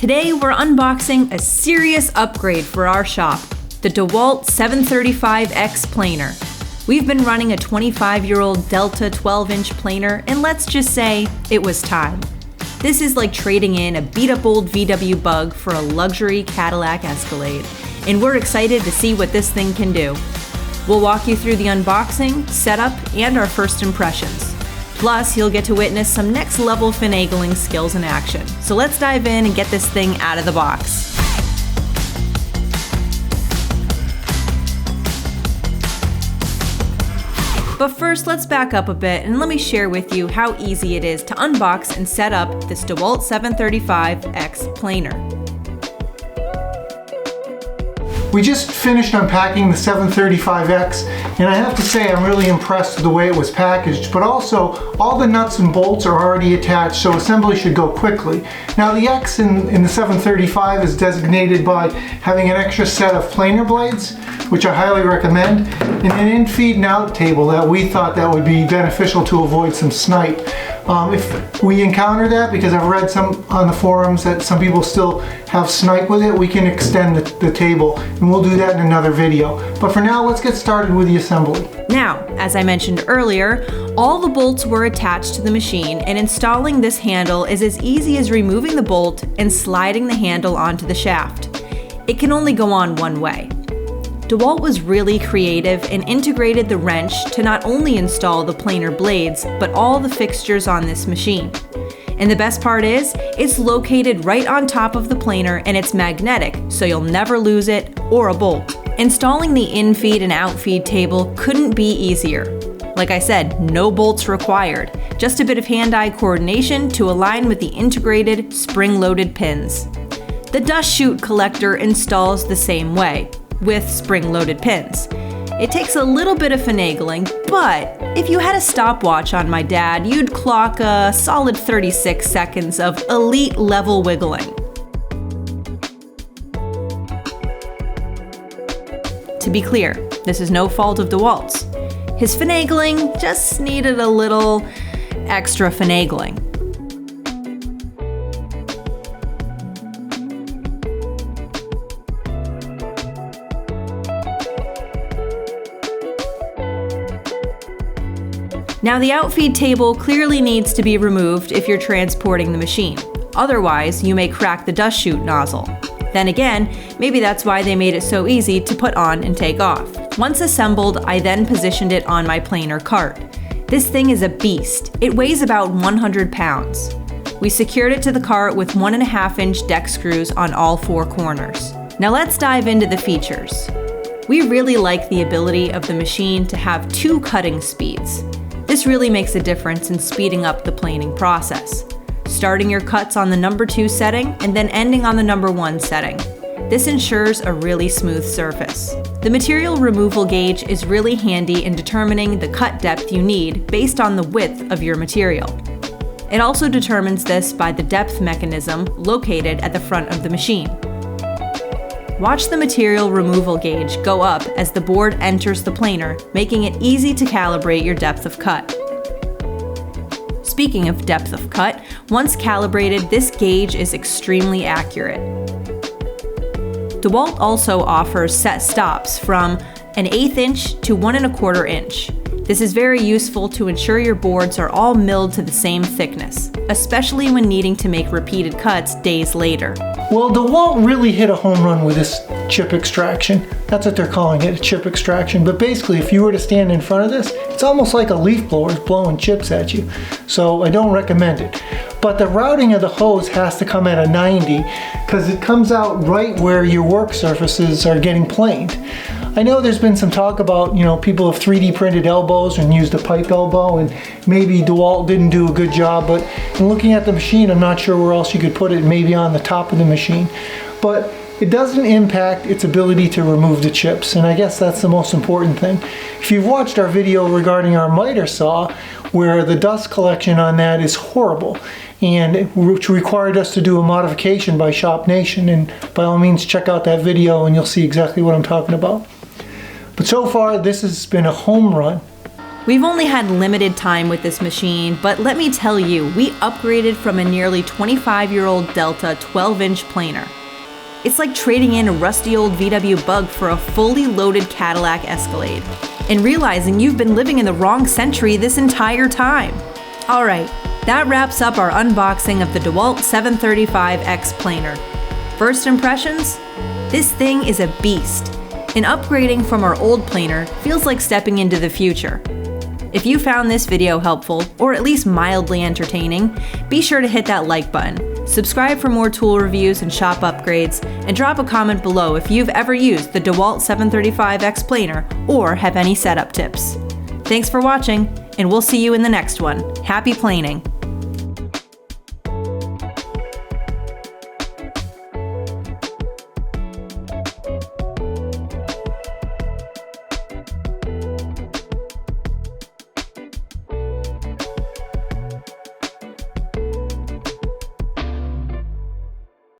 Today we're unboxing a serious upgrade for our shop, the DEWALT 735X planer. We've been running a 25-year-old Delta 12-inch planer, and let's just say it was time. This is like trading in a beat-up old VW Bug for a luxury Cadillac Escalade, and we're excited to see what this thing can do. We'll walk you through the unboxing, setup, and our first impressions. Plus, you'll get to witness some next-level finagling skills in action. So let's dive in and get this thing out of the box. But first, let's back up a bit and let me share with you how easy it is to unbox and set up this DEWALT 735X planer. We just finished unpacking the 735X, and I have to say I'm really impressed with the way it was packaged, but also all the nuts and bolts are already attached, so assembly should go quickly. Now the X in the 735 is designated by having an extra set of planer blades, which I highly recommend, and an in-feed and out table that we thought that would be beneficial to avoid some snipe. If we encounter that, because I've read some on the forums that some people still have snipe with it, we can extend the table, and we'll do that in another video. But for now, let's get started with the assembly. Now, as I mentioned earlier, all the bolts were attached to the machine, and installing this handle is as easy as removing the bolt and sliding the handle onto the shaft. It can only go on one way. DEWALT was really creative and integrated the wrench to not only install the planer blades, but all the fixtures on this machine. And the best part is, it's located right on top of the planer and it's magnetic, so you'll never lose it or a bolt. Installing the infeed and outfeed table couldn't be easier. Like I said, no bolts required, just a bit of hand-eye coordination to align with the integrated spring-loaded pins. The dust chute collector installs the same way, with spring-loaded pins. It takes a little bit of finagling, but if you had a stopwatch on my dad, you'd clock a solid 36 seconds of elite level wiggling. To be clear, this is no fault of DEWALT's. His finagling just needed a little extra finagling. Now the outfeed table clearly needs to be removed if you're transporting the machine. Otherwise, you may crack the dust chute nozzle. Then again, maybe that's why they made it so easy to put on and take off. Once assembled, I then positioned it on my planer cart. This thing is a beast. It weighs about 100 pounds. We secured it to the cart with 1.5-inch deck screws on all four corners. Now let's dive into the features. We really like the ability of the machine to have 2 cutting speeds. This really makes a difference in speeding up the planing process. Starting your cuts on the number 2 setting and then ending on the number 1 setting. This ensures a really smooth surface. The material removal gauge is really handy in determining the cut depth you need based on the width of your material. It also determines this by the depth mechanism located at the front of the machine. Watch the material removal gauge go up as the board enters the planer, making it easy to calibrate your depth of cut. Speaking of depth of cut, once calibrated, this gauge is extremely accurate. DEWALT also offers set stops from an 1/8 inch to 1.25 inch. This is very useful to ensure your boards are all milled to the same thickness, especially when needing to make repeated cuts days later. Well, DEWALT really hit a home run with this chip extraction. That's what they're calling it, a chip extraction. But basically, if you were to stand in front of this, it's almost like a leaf blower is blowing chips at you. So I don't recommend it. But the routing of the hose has to come at a 90 because it comes out right where your work surfaces are getting planed. I know there's been some talk about, people have 3D printed elbows and used a pipe elbow, and maybe DEWALT didn't do a good job, but in looking at the machine, I'm not sure where else you could put it, maybe on the top of the machine. But it doesn't impact its ability to remove the chips, and I guess that's the most important thing. If you've watched our video regarding our miter saw, where the dust collection on that is horrible, and which required us to do a modification by Shop Nation, and by all means check out that video and you'll see exactly what I'm talking about. But so far, this has been a home run. We've only had limited time with this machine, but let me tell you, we upgraded from a nearly 25-year-old Delta 12-inch planer. It's like trading in a rusty old VW Bug for a fully loaded Cadillac Escalade, and realizing you've been living in the wrong century this entire time. All right, that wraps up our unboxing of the DEWALT 735X planer. First impressions? This thing is a beast, and upgrading from our old planer feels like stepping into the future. If you found this video helpful, or at least mildly entertaining, be sure to hit that like button, subscribe for more tool reviews and shop upgrades, and drop a comment below if you've ever used the DEWALT 735X planer or have any setup tips. Thanks for watching, and we'll see you in the next one. Happy planing!